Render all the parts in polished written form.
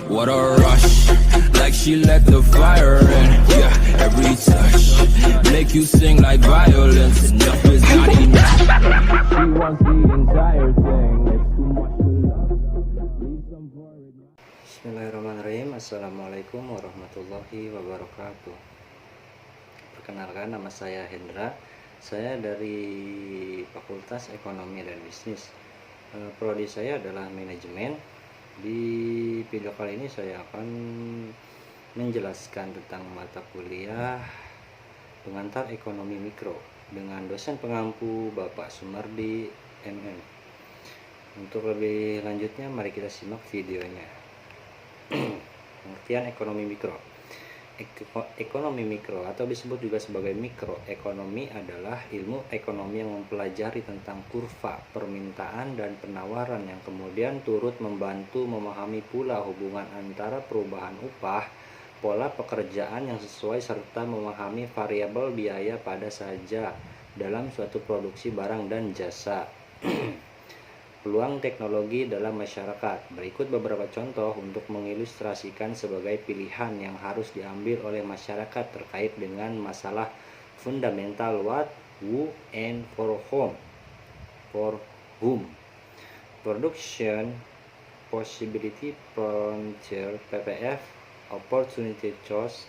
What a rush, like she let the fire in. Yeah, every touch make you sing like violence. Enough is not enough. She wants the entire thing. It's too much to love. Leave some for it. Bismillahirrahmanirrahim. Assalamualaikum warahmatullahi wabarakatuh. Perkenalkan, nama saya Hendra. Saya dari Fakultas Ekonomi dan Bisnis. Prodi saya adalah manajemen. Di video kali ini saya akan menjelaskan tentang mata kuliah pengantar ekonomi mikro dengan dosen pengampu Bapak Sumardi MM. Untuk lebih lanjutnya, mari kita simak videonya. Pengertian ekonomi mikro. Ekonomi mikro atau disebut juga sebagai mikroekonomi adalah ilmu ekonomi yang mempelajari tentang kurva permintaan dan penawaran yang kemudian turut membantu memahami pula hubungan antara perubahan upah, pola pekerjaan yang sesuai serta memahami variabel biaya pada saja dalam suatu produksi barang dan jasa. Peluang teknologi dalam masyarakat. Berikut beberapa contoh untuk mengilustrasikan sebagai pilihan yang harus diambil oleh masyarakat terkait dengan masalah fundamental what, who, and for whom. Production, possibility, frontier, PPF, opportunity cost,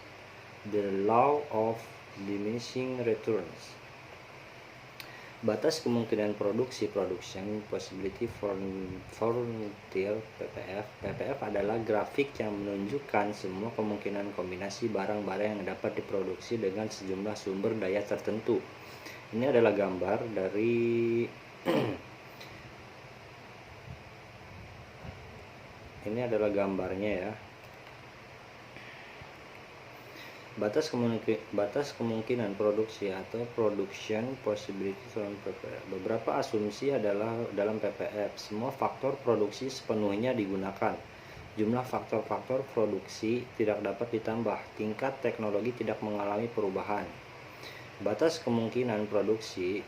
the law of diminishing returns. Batas kemungkinan produksi, production possibility, frontier, PPF. PPF adalah grafik yang menunjukkan semua kemungkinan kombinasi barang-barang yang dapat diproduksi dengan sejumlah sumber daya tertentu. Ini adalah gambar dari ini adalah gambarnya ya. Batas kemungkinan produksi atau production possibility from PPF. Beberapa asumsi adalah dalam PPF semua faktor produksi sepenuhnya digunakan. Jumlah faktor-faktor produksi tidak dapat ditambah. Tingkat teknologi tidak mengalami perubahan. Batas kemungkinan produksi.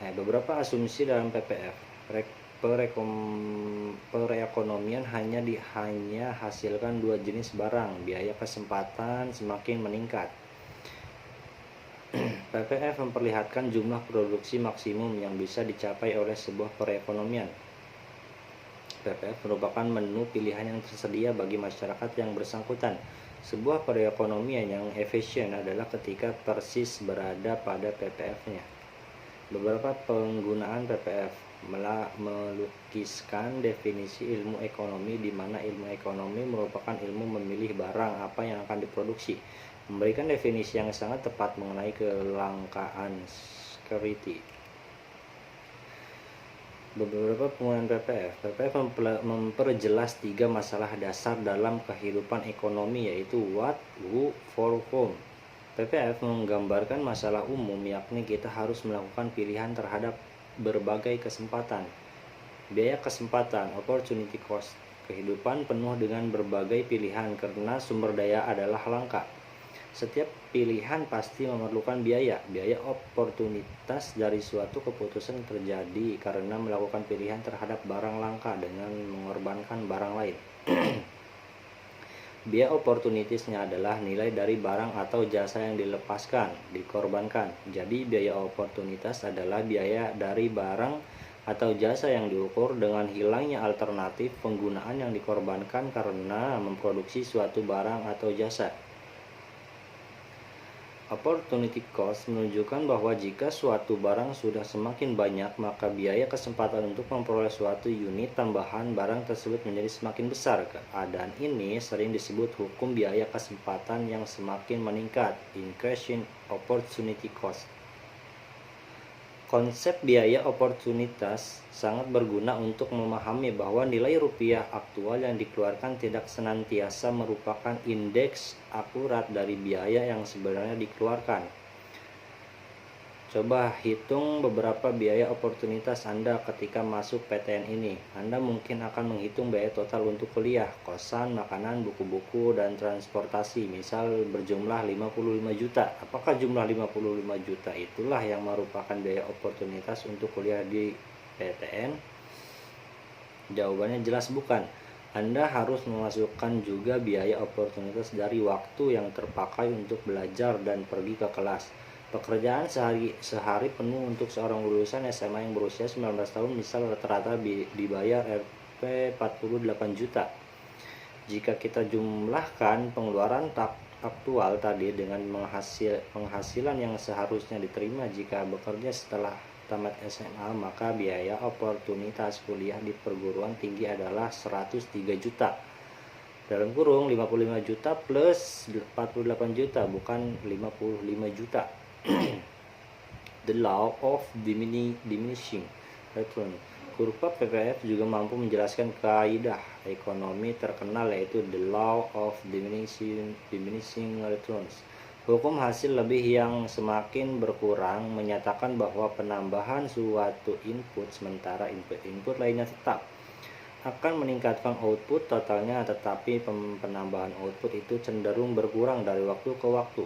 Beberapa asumsi dalam PPF. Perekonomian hanya hasilkan dua jenis barang, biaya kesempatan semakin meningkat. PPF memperlihatkan jumlah produksi maksimum yang bisa dicapai oleh sebuah perekonomian. PPF merupakan menu pilihan yang tersedia bagi masyarakat yang bersangkutan. Sebuah perekonomian yang efisien adalah ketika persis berada pada PPF-nya. Beberapa penggunaan PPF melukiskan definisi ilmu ekonomi, di mana ilmu ekonomi merupakan ilmu memilih barang apa yang akan diproduksi, memberikan definisi yang sangat tepat mengenai kelangkaan security. Beberapa penggunaan PPF. PPF memperjelas tiga masalah dasar dalam kehidupan ekonomi, yaitu what, who, for whom. PPF menggambarkan masalah umum, yakni kita harus melakukan pilihan terhadap berbagai kesempatan. Biaya kesempatan, opportunity cost. Kehidupan penuh dengan berbagai pilihan karena sumber daya adalah langka. Setiap pilihan pasti memerlukan biaya. Biaya oportunitas dari suatu keputusan terjadi karena melakukan pilihan terhadap barang langka dengan mengorbankan barang lain. Biaya opportunities-nya adalah nilai dari barang atau jasa yang dikorbankan. Jadi biaya oportunitas adalah biaya dari barang atau jasa yang diukur dengan hilangnya alternatif penggunaan yang dikorbankan karena memproduksi suatu barang atau jasa. Opportunity cost menunjukkan bahwa jika suatu barang sudah semakin banyak, maka biaya kesempatan untuk memperoleh suatu unit tambahan barang tersebut menjadi semakin besar. Keadaan ini sering disebut hukum biaya kesempatan yang semakin meningkat, increasing opportunity cost. Konsep biaya oportunitas sangat berguna untuk memahami bahwa nilai rupiah aktual yang dikeluarkan tidak senantiasa merupakan indeks akurat dari biaya yang sebenarnya dikeluarkan. Coba hitung beberapa biaya oportunitas Anda ketika masuk PTN ini. Anda mungkin akan menghitung biaya total untuk kuliah, kosan, makanan, buku-buku, dan transportasi, misal berjumlah 55 juta. Apakah jumlah 55 juta itulah yang merupakan biaya oportunitas untuk kuliah di PTN? Jawabannya jelas bukan. Anda harus memasukkan juga biaya oportunitas dari waktu yang terpakai untuk belajar dan pergi ke kelas. Pekerjaan sehari penuh untuk seorang lulusan SMA yang berusia 19 tahun misal rata-rata dibayar Rp 48 juta. Jika kita jumlahkan pengeluaran aktual tadi dengan penghasilan yang seharusnya diterima jika bekerja setelah tamat SMA, maka biaya oportunitas kuliah di perguruan tinggi adalah 103 juta. Dalam kurung 55 juta plus 48 juta, bukan 55 juta. The law of diminishing return. Kurva PPF juga mampu menjelaskan kaidah ekonomi terkenal yaitu the law of diminishing returns. Hukum hasil lebih yang semakin berkurang menyatakan bahwa penambahan suatu input sementara input lainnya tetap akan meningkatkan output totalnya, tetapi penambahan output itu cenderung berkurang dari waktu ke waktu.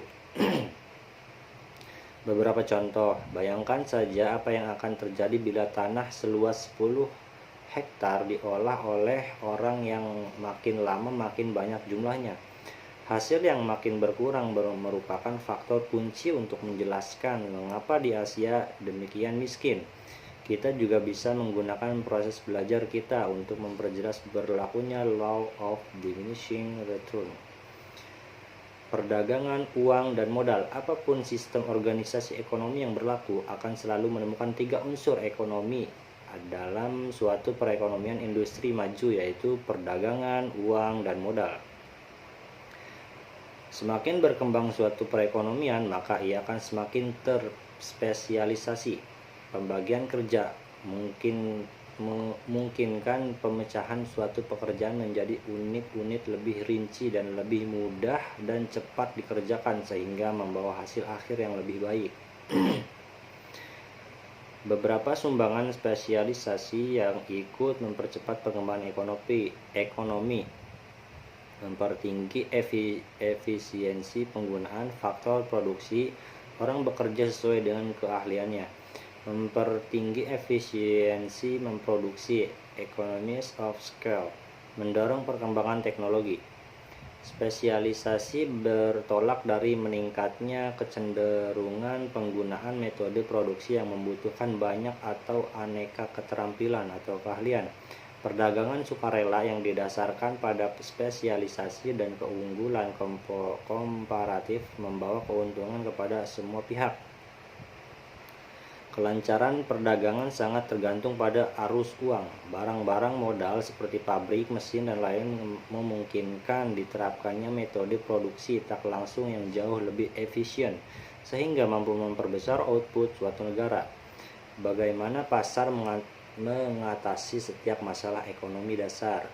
Beberapa contoh, bayangkan saja apa yang akan terjadi bila tanah seluas 10 hektar diolah oleh orang yang makin lama makin banyak jumlahnya. Hasil yang makin berkurang merupakan faktor kunci untuk menjelaskan mengapa di Asia demikian miskin. Kita juga bisa menggunakan proses belajar kita untuk memperjelas berlakunya law of diminishing return. Perdagangan, uang, dan modal. Apapun sistem organisasi ekonomi yang berlaku akan selalu menemukan 3 unsur ekonomi dalam suatu perekonomian industri maju, yaitu perdagangan, uang, dan modal. Semakin berkembang suatu perekonomian, maka ia akan semakin terspesialisasi. Pembagian kerja memungkinkan pemecahan suatu pekerjaan menjadi unit-unit lebih rinci dan lebih mudah dan cepat dikerjakan sehingga membawa hasil akhir yang lebih baik. Beberapa sumbangan spesialisasi yang ikut mempercepat perkembangan ekonomi mempertinggi efisiensi penggunaan faktor produksi, orang bekerja sesuai dengan keahliannya, mempertinggi efisiensi memproduksi, economies of scale, mendorong perkembangan teknologi. Spesialisasi bertolak dari meningkatnya kecenderungan penggunaan metode produksi yang membutuhkan banyak atau aneka keterampilan atau keahlian. Perdagangan sukarela yang didasarkan pada spesialisasi dan keunggulan komparatif membawa keuntungan kepada semua pihak. Kelancaran perdagangan sangat tergantung pada arus uang. Barang-barang modal seperti pabrik, mesin, dan lain memungkinkan diterapkannya metode produksi tak langsung yang jauh lebih efisien, sehingga mampu memperbesar output suatu negara. Bagaimana pasar mengatasi setiap masalah ekonomi dasar?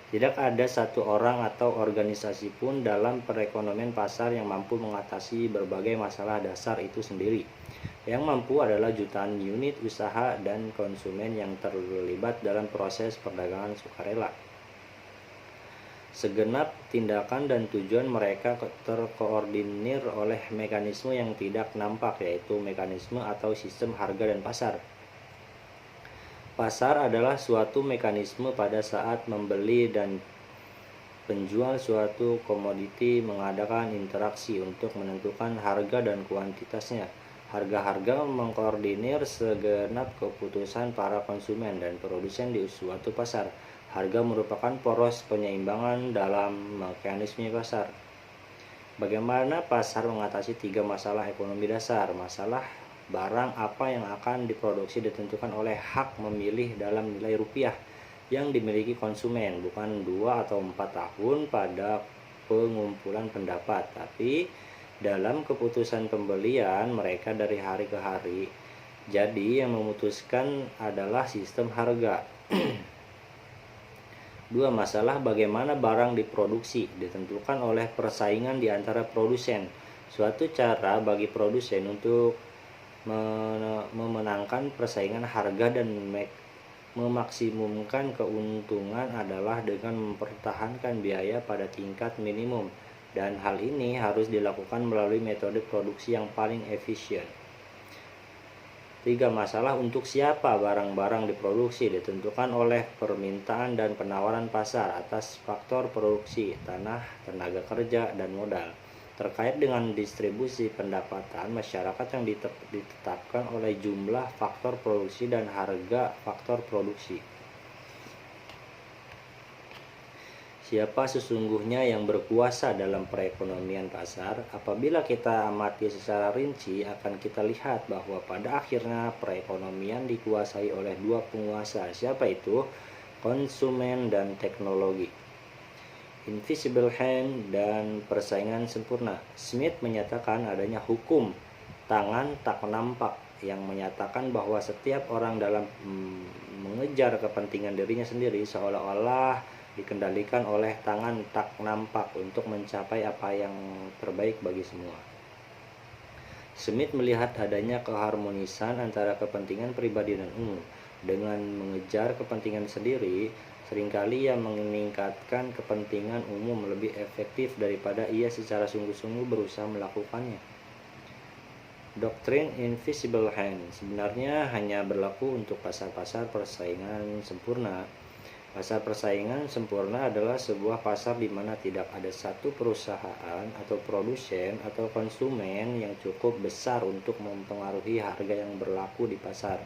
Tidak ada satu orang atau organisasi pun dalam perekonomian pasar yang mampu mengatasi berbagai masalah dasar itu sendiri. Yang mampu adalah jutaan unit usaha dan konsumen yang terlibat dalam proses perdagangan sukarela. Segenap tindakan dan tujuan mereka terkoordinir oleh mekanisme yang tidak nampak, yaitu mekanisme atau sistem harga dan pasar. Pasar adalah suatu mekanisme pada saat membeli dan penjual suatu komoditi mengadakan interaksi untuk menentukan harga dan kuantitasnya. Harga-harga mengkoordinir segenap keputusan para konsumen dan produsen di suatu pasar. Harga merupakan poros penyeimbangan dalam mekanisme pasar. Bagaimana pasar mengatasi 3 masalah ekonomi dasar? Masalah barang apa yang akan diproduksi ditentukan oleh hak memilih dalam nilai rupiah yang dimiliki konsumen, bukan 2 atau 4 tahun pada pengumpulan pendapat, tapi dalam keputusan pembelian mereka dari hari ke hari. Jadi yang memutuskan adalah sistem harga. 2. Masalah bagaimana barang diproduksi ditentukan oleh persaingan di antara produsen. Suatu cara bagi produsen untuk memenangkan persaingan harga dan memaksimumkan keuntungan adalah dengan mempertahankan biaya pada tingkat minimum, dan hal ini harus dilakukan melalui metode produksi yang paling efisien. 3. Masalah untuk siapa barang-barang diproduksi ditentukan oleh permintaan dan penawaran pasar atas faktor produksi, tanah, tenaga kerja, dan modal. Terkait dengan distribusi pendapatan masyarakat yang ditetapkan oleh jumlah faktor produksi dan harga faktor produksi. Siapa sesungguhnya yang berkuasa dalam perekonomian pasar? Apabila kita amati secara rinci, akan kita lihat bahwa pada akhirnya perekonomian dikuasai oleh dua penguasa. Siapa itu? Konsumen dan teknologi. Invisible hand dan persaingan sempurna. Smith menyatakan adanya hukum tangan tak nampak yang menyatakan bahwa setiap orang dalam mengejar kepentingan dirinya sendiri seolah-olah dikendalikan oleh tangan tak nampak untuk mencapai apa yang terbaik bagi semua. Smith melihat adanya keharmonisan antara kepentingan pribadi dan umum. Dengan mengejar kepentingan sendiri, seringkali ia meningkatkan kepentingan umum lebih efektif daripada ia secara sungguh-sungguh berusaha melakukannya. Doktrin Invisible Hand sebenarnya hanya berlaku untuk pasar-pasar persaingan sempurna. Pasar persaingan sempurna adalah sebuah pasar di mana tidak ada satu perusahaan atau produsen atau konsumen yang cukup besar untuk mempengaruhi harga yang berlaku di pasar.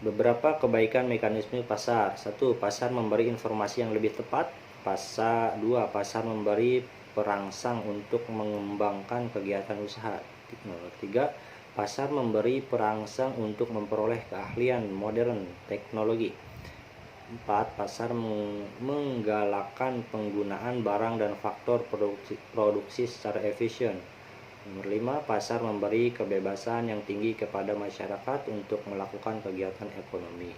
Beberapa kebaikan mekanisme pasar. 1. Pasar memberi informasi yang lebih tepat. 2. Pasar memberi perangsang untuk mengembangkan kegiatan usaha. 3. Pasar memberi perangsang untuk memperoleh keahlian modern teknologi. 4. Pasar menggalakkan penggunaan barang dan faktor produksi secara efisien. 5. Pasar memberi kebebasan yang tinggi kepada masyarakat untuk melakukan kegiatan ekonomi.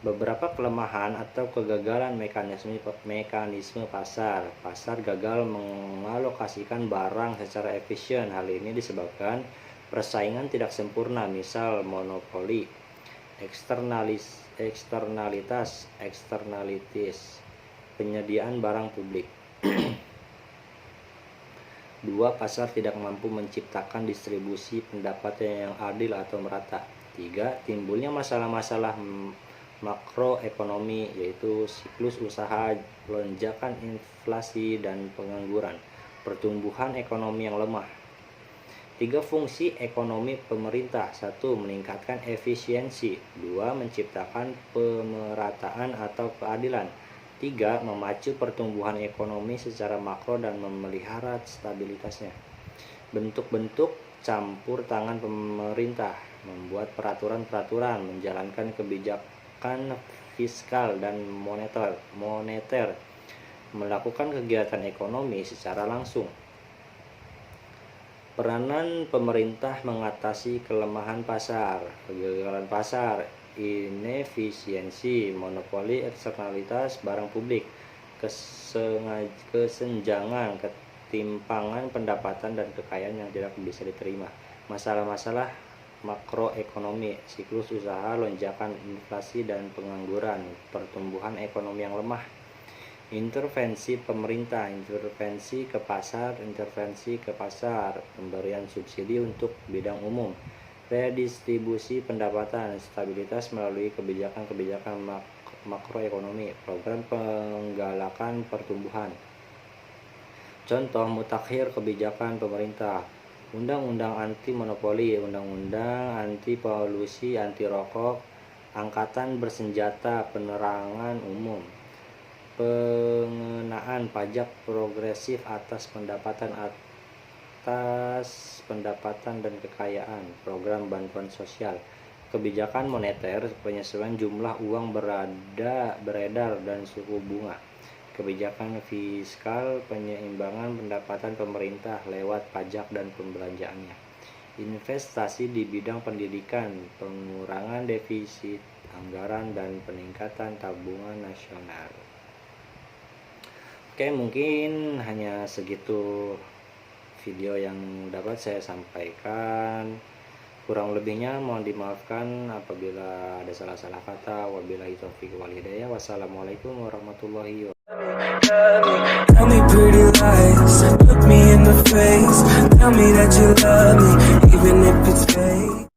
Beberapa kelemahan atau kegagalan mekanisme pasar. Pasar gagal mengalokasikan barang secara efisien. Hal ini disebabkan persaingan tidak sempurna, misal monopoli, eksternalitas, penyediaan barang publik. 2. Pasar tidak mampu menciptakan distribusi pendapatan yang adil atau merata. 3. Timbulnya masalah-masalah makroekonomi, yaitu siklus usaha, lonjakan inflasi dan pengangguran, pertumbuhan ekonomi yang lemah. 3. Fungsi ekonomi pemerintah. 1. Meningkatkan efisiensi. 2. Menciptakan pemerataan atau keadilan. 3. Memacu pertumbuhan ekonomi secara makro dan memelihara stabilitasnya. Bentuk-bentuk campur tangan pemerintah: membuat peraturan-peraturan, menjalankan kebijakan fiskal dan moneter, melakukan kegiatan ekonomi secara langsung. Peranan pemerintah mengatasi kelemahan pasar, kegagalan pasar, inefisiensi, monopoli, eksternalitas barang publik, kesenjangan, ketimpangan pendapatan dan kekayaan yang tidak bisa diterima. Masalah-masalah makroekonomi, siklus usaha, lonjakan inflasi dan pengangguran, pertumbuhan ekonomi yang lemah. Intervensi pemerintah, intervensi ke pasar, pemberian subsidi untuk bidang umum, redistribusi pendapatan, stabilitas melalui kebijakan-kebijakan makroekonomi, program penggalakan pertumbuhan. Contoh mutakhir kebijakan pemerintah: undang-undang anti monopoli, undang-undang anti polusi, anti rokok, angkatan bersenjata, penerangan umum, pengenaan pajak progresif atas pendapatan dan kekayaan, program bantuan sosial, kebijakan moneter, penyesuaian jumlah uang beredar dan suku bunga, kebijakan fiskal, penyeimbangan pendapatan pemerintah lewat pajak dan pembelanjaannya, investasi di bidang pendidikan, pengurangan defisit anggaran dan peningkatan tabungan nasional. Oke, mungkin hanya segitu video yang dapat saya sampaikan. Kurang lebihnya mohon dimaafkan apabila ada salah-salah kata. Wabillahi taufiq wal hidayah. Wassalamualaikum warahmatullahi wabarakatuh. Tell me pretty lies, look me in the face, tell me that you love me. even if it's fake.